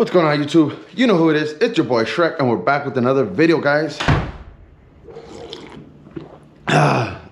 What's going on, YouTube? You know who it is. It's your boy Shrek, and we're back with another video, guys.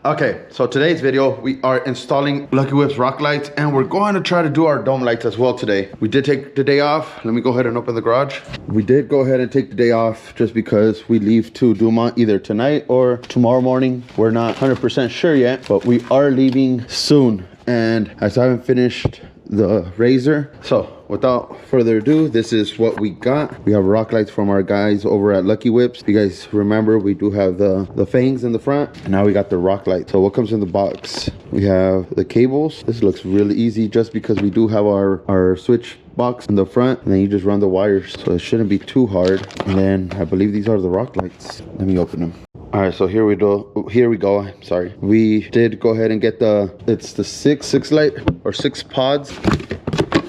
Okay, so today's video, we are installing Lucky Whip's rock lights, and we're going to try to do our dome lights as well today. We did take the day off. Let me go ahead and open the garage. We did go ahead and take the day off just because we leave to Dumont either tonight or tomorrow morning. We're not 100% sure yet, but we are leaving soon. And I still haven't finished the razor. So without further ado, this is what we got. We have rock lights from our guys over at Lucky Whips. If you guys remember, we do have the fangs in the front, and now we got the rock light. So what comes in the box? We have the cables. This looks really easy just because we do have our switch box in the front, and then you just run the wires, so it shouldn't be too hard. And then I believe these are the rock lights. Let me open them. All right, so here we go. I'm sorry. We did go ahead and get it's the six light or 6 pods.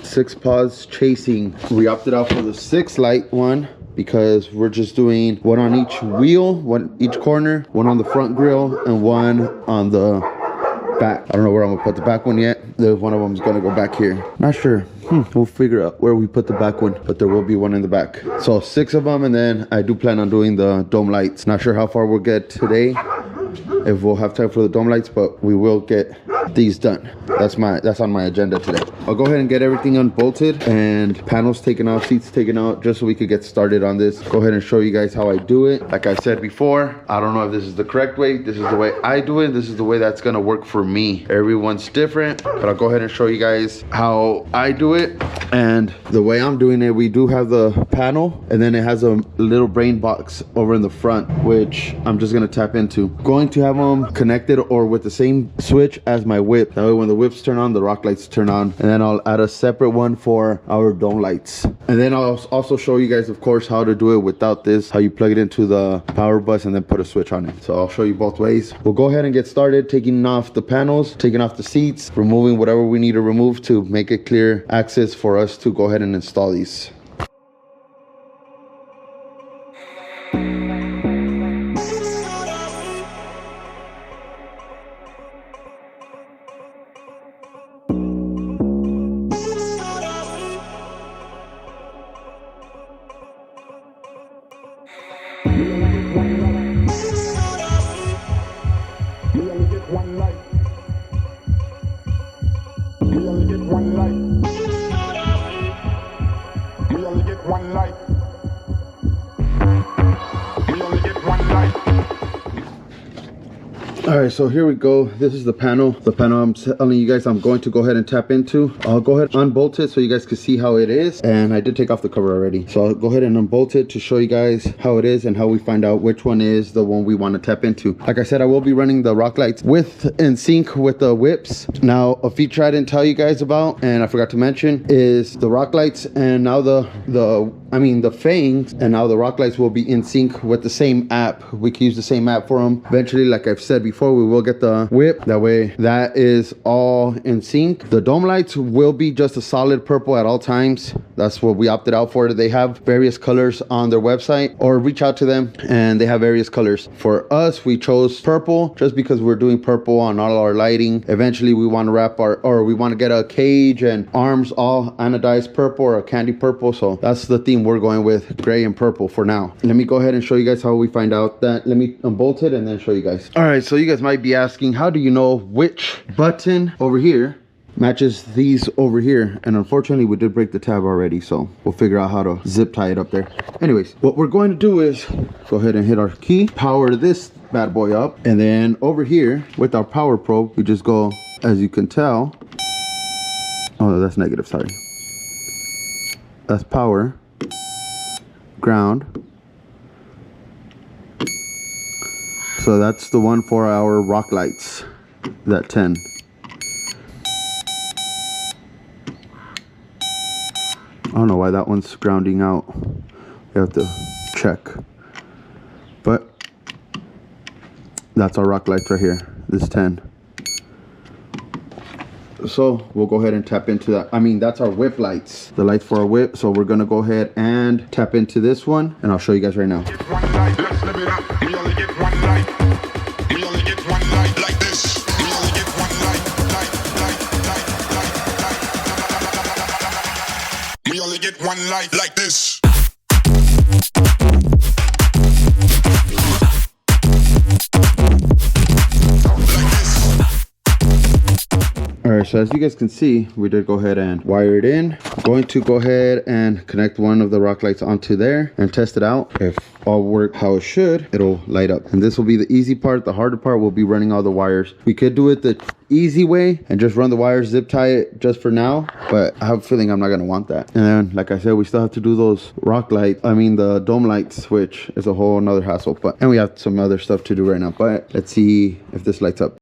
6 pods chasing. We opted out for the 6 light one because we're just doing one on each wheel, one each corner, one on the front grill, and one on the back. I don't know where I'm gonna put the back one yet. There's one of them is gonna go back here. Not sure. We'll figure out where we put the back one, but there will be one in the back. So 6 of them, and then I do plan on doing the dome lights. Not sure how far we'll get today, if we'll have time for the dome lights, but we will get these done. That's on my agenda today. I'll go ahead and get everything unbolted and panels taken out, seats taken out, just so we could get started on this. Go ahead and show you guys how I do it. Like I said before, I don't know if this is the correct way. This is the way I do it. This is the way that's gonna work for me. Everyone's different, but I'll go ahead and show you guys how I do it. And the way I'm doing it, we do have the panel, and then it has a little brain box over in the front, which I'm just gonna tap into. Going to have them connected or with the same switch as my whip. That way when the whips turn on, the rock lights turn on. And then I'll add a separate one for our dome lights. And then I'll also show you guys, of course, how to do it without this, how you plug it into the power bus and then put a switch on it. So I'll show you both ways. We'll go ahead and get started, taking off the panels, taking off the seats, removing whatever we need to remove to make it clear access for us to go ahead and install these. All right, so here we go. This is the panel. The panel I'm telling you guys I'm going to go ahead and tap into. I'll go ahead and unbolt it so you guys can see how it is. And I did take off the cover already. So I'll go ahead and unbolt it to show you guys how it is and how we find out which one is the one we want to tap into. Like I said, I will be running the rock lights in sync with the whips. Now, a feature I didn't tell you guys about, and I forgot to mention, is the rock lights and now the fangs, and now the rock lights will be in sync with the same app. We can use the same app for them. Eventually, like I've said before, we will get the whip. That way, that is all in sync. The dome lights will be just a solid purple at all times. That's what we opted out for. They have various colors on their website, or reach out to them and they have various colors. For us, we chose purple just because we're doing purple on all our lighting. Eventually, we want to we want to get a cage and arms all anodized purple or a candy purple. So that's the theme we're going with, gray and purple for now. Let me go ahead and show you guys how we find out that. Let me unbolt it and then show you guys. All right, so you guys might be asking, how do you know which button over here matches these over here? And unfortunately, we did break the tab already, so we'll figure out how to zip tie it up there. Anyways, what we're going to do is go ahead and hit our key, power this bad boy up, and then over here with our power probe, we just go, as you can tell, oh, that's negative, sorry. That's power, ground. So that's the one for our rock lights, that 10. I don't know why that one's grounding out. You have to check. But that's our rock lights right here, this 10. So we'll go ahead and tap into that. I mean, that's our whip lights, the lights for our whip. So we're gonna go ahead and tap into this one, and I'll show you guys right now. one life like this. Alright, so as you guys can see, we did go ahead and wire it in. I'm going to go ahead and connect one of the rock lights onto there and test it out. If all work how it should, it'll light up. And this will be the easy part. The harder part will be running all the wires. We could do it the easy way and just run the wires, zip tie it just for now, but I have a feeling I'm not gonna want that. And then, like I said, we still have to do those the dome lights, which is a whole another hassle. And we have some other stuff to do right now, but let's see if this lights up.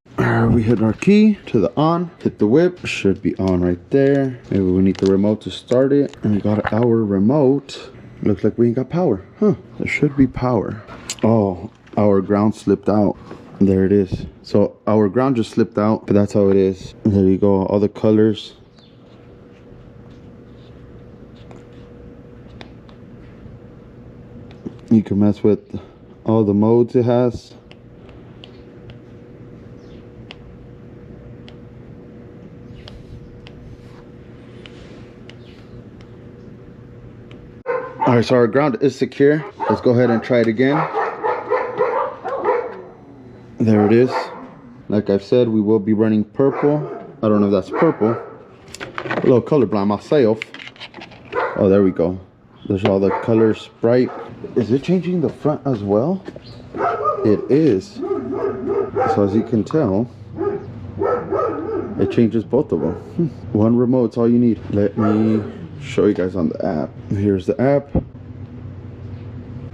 We hit our key to the on, hit the whip, should be on right there. Maybe we need the remote to start it. And we got our remote. Looks like we ain't got power. Huh, there should be power. Oh, our ground slipped out. There it is. So our ground just slipped out, but that's how it is. And there you go, all the colors. You can mess with all the modes it has. All right, so our ground is secure. Let's go ahead and try it again. There it is. Like I've said, we will be running purple. I don't know if that's purple. A little colorblind myself. Oh, there we go. There's all the colors bright. Is it changing the front as well? It is. So as you can tell, it changes both of them. One remote's all you need. Let me show you guys on the app. Here's the app.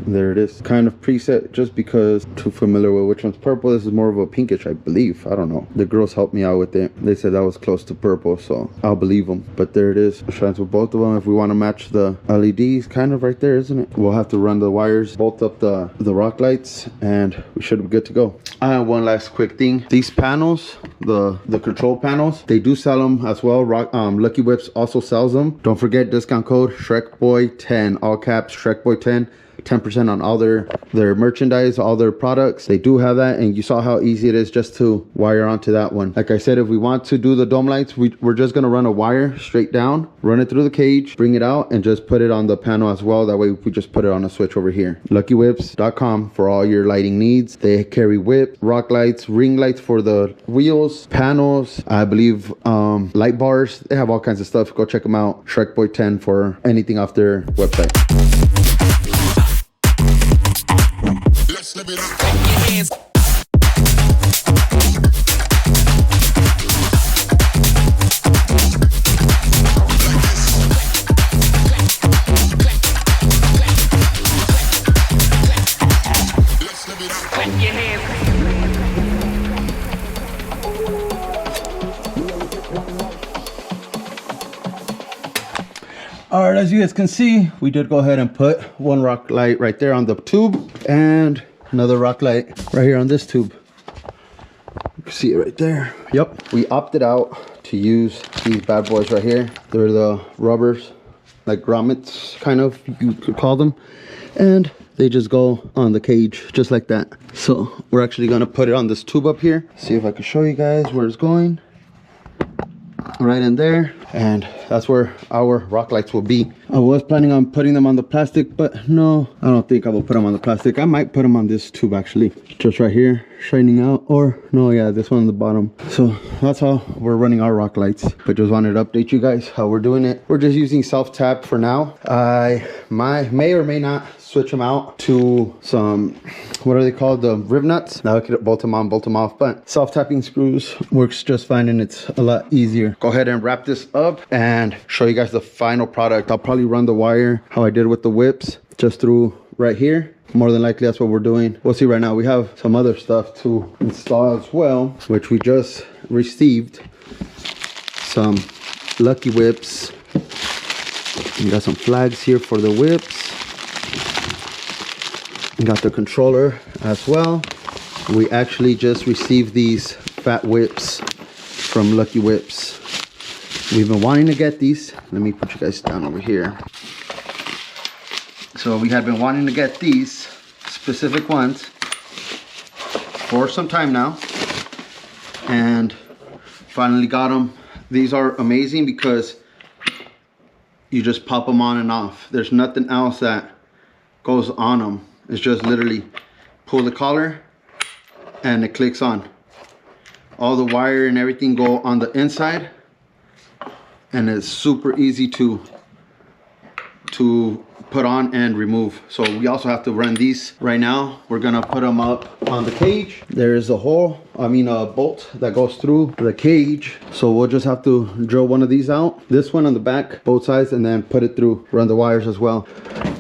There it is. Kind of preset just because too familiar with which one's purple. This is more of a pinkish, I believe. I don't know. The girls helped me out with it. They said that was close to purple, so I'll believe them. But there it is. It shines with both of them. If we want to match the LEDs, kind of right there, isn't it? We'll have to run the wires, bolt up the rock lights, and we should be good to go. One last quick thing. These panels, the control panels, they do sell them as well. Lucky Whips also sells them. Don't forget discount code ShreqBoi10, all caps ShreqBoi10. 10% on all their merchandise, all their products. They do have that, and you saw how easy it is just to wire onto that one. Like I said, if we want to do the dome lights, we're just gonna run a wire straight down, run it through the cage, bring it out, and just put it on the panel as well. That way we just put it on a switch over here. LuckyWhips.com for all your lighting needs. They carry whip, rock lights, ring lights for the wheels, panels, I believe light bars. They have all kinds of stuff. Go check them out. ShreqBoi10 for anything off their website. Let's live it up. Clap your hands. All right, as you guys can see, we did go ahead and put one rock light right there on the tube and another rock light right here on this tube. You can see it right there. Yep, we opted out to use these bad boys right here. They're the rubbers, like grommets, kind of, you could call them. And they just go on the cage just like that. So we're actually gonna put it on this tube up here. See if I can show you guys where it's going. Right in there, and that's where our rock lights will be. I was planning on putting them on the plastic, but no, I don't think I will put them on the plastic. I might put them on this tube actually, just right here shining out, or no, yeah, this one on the bottom. So that's how we're running our rock lights. But just wanted to update you guys how we're doing it. We're just using self-tap for now. I may or may not switch them out to some, what are they called, the rib nuts. Now I could bolt them on, bolt them off, but self-tapping screws works just fine, and it's a lot easier. Go ahead and wrap this up and show you guys the final product. I'll probably run the wire how I did with the whips, just through right here. More than likely that's what we're doing. We'll see. Right now we have some other stuff to install as well, which we just received. Some Lucky Whips. We got some flags here for the whips. We got the controller as well. We actually just received these fat whips from Lucky Whips. We've been wanting to get these. Let me put you guys down over here. So we had been wanting to get these specific ones for some time now, and finally got them. These are amazing because you just pop them on and off. There's nothing else that goes on them. It's just literally pull the collar and it clicks on. All the wire and everything go on the inside, and it's super easy to put on and remove. So we also have to run these right now. We're gonna put them up on the cage. There is a hole, a bolt that goes through the cage. So we'll just have to drill one of these out. This one on the back, both sides, and then put it through, run the wires as well.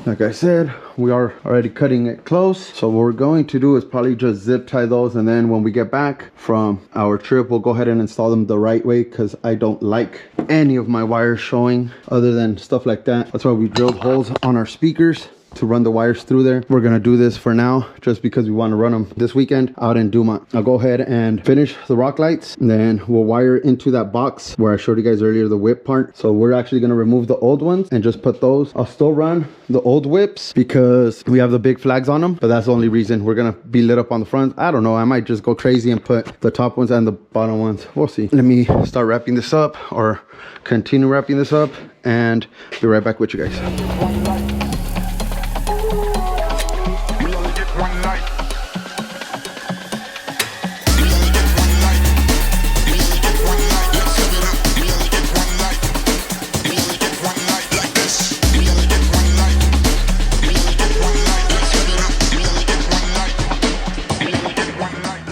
Like I said, we are already cutting it close. So what we're going to do is probably just zip tie those, and then when we get back from our trip, we'll go ahead and install them the right way, because I don't like any of my wires showing other than stuff like that. That's why we drilled holes on our speakers to run the wires through there. We're gonna do this for now just because we want to run them this weekend out in Dumont. I'll go ahead and finish the rock lights, and then we'll wire into that box where I showed you guys earlier, the whip part. So we're actually gonna remove the old ones and just put those. I'll still run the old whips because we have the big flags on them, but that's the only reason. We're gonna be lit up on the front. I don't know, I might just go crazy and put the top ones and the bottom ones. We'll see. Let me start wrapping this up, or continue wrapping this up, and be right back with you guys.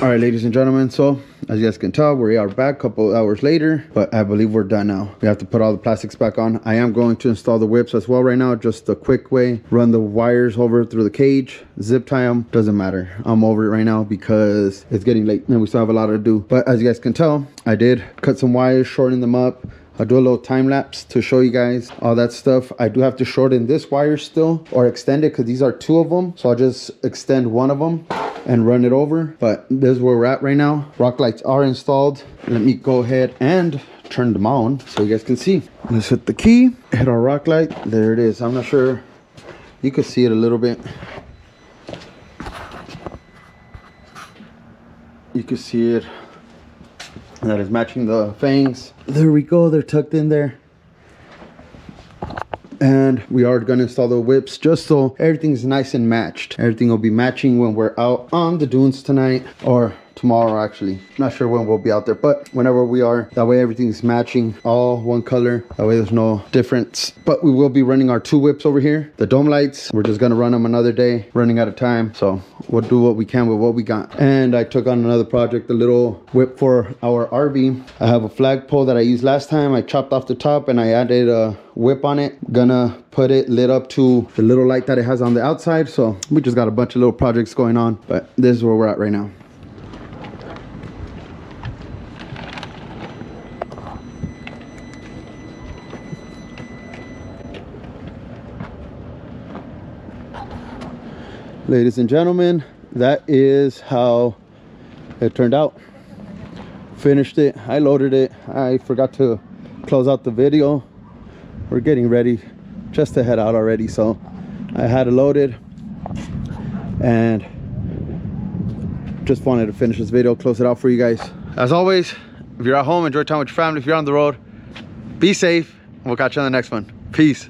All right, ladies and gentlemen, so as you guys can tell, we are back a couple hours later, but I believe we're done now. We have to put all the plastics back on. I am going to install the whips as well right now, just a quick way. Run the wires over through the cage, zip tie them, doesn't matter. I'm over it right now because it's getting late and we still have a lot to do. But as you guys can tell, I did cut some wires, shorten them up. I'll do a little time lapse to show you guys all that stuff. I do have to shorten this wire still, or extend it, because these are two of them. So I'll just extend one of them and run it over. But this is where we're at right now. Rock lights are installed. Let me go ahead and turn them on so you guys can see. Let's hit the key, hit our rock light. There it is. I'm not sure, you could see it a little bit. You can see it. That is matching the fangs. There we go, they're tucked in there. And we are gonna install the whips just so everything's nice and matched. Everything will be matching when we're out on the dunes tonight, or tomorrow actually. Not sure when we'll be out there, but whenever we are, that way everything's matching, all one color. That way there's no difference. But we will be running our two whips over here. The dome lights, we're just gonna run them another day, running out of time. So we'll do what we can with what we got. And I took on another project, a little whip for our RV. I have a flagpole that I used last time. I chopped off the top and I added a whip on it. Gonna put it lit up to the little light that it has on the outside. So we just got a bunch of little projects going on, but this is where we're at right now. Ladies and gentlemen, that is how it turned out. Finished it, I loaded it. I forgot to close out the video. We're getting ready just to head out already, so I had it loaded and just wanted to finish this video, close it out for you guys. As always, if you're at home, enjoy time with your family. If you're on the road, be safe. We'll catch you on the next one. Peace.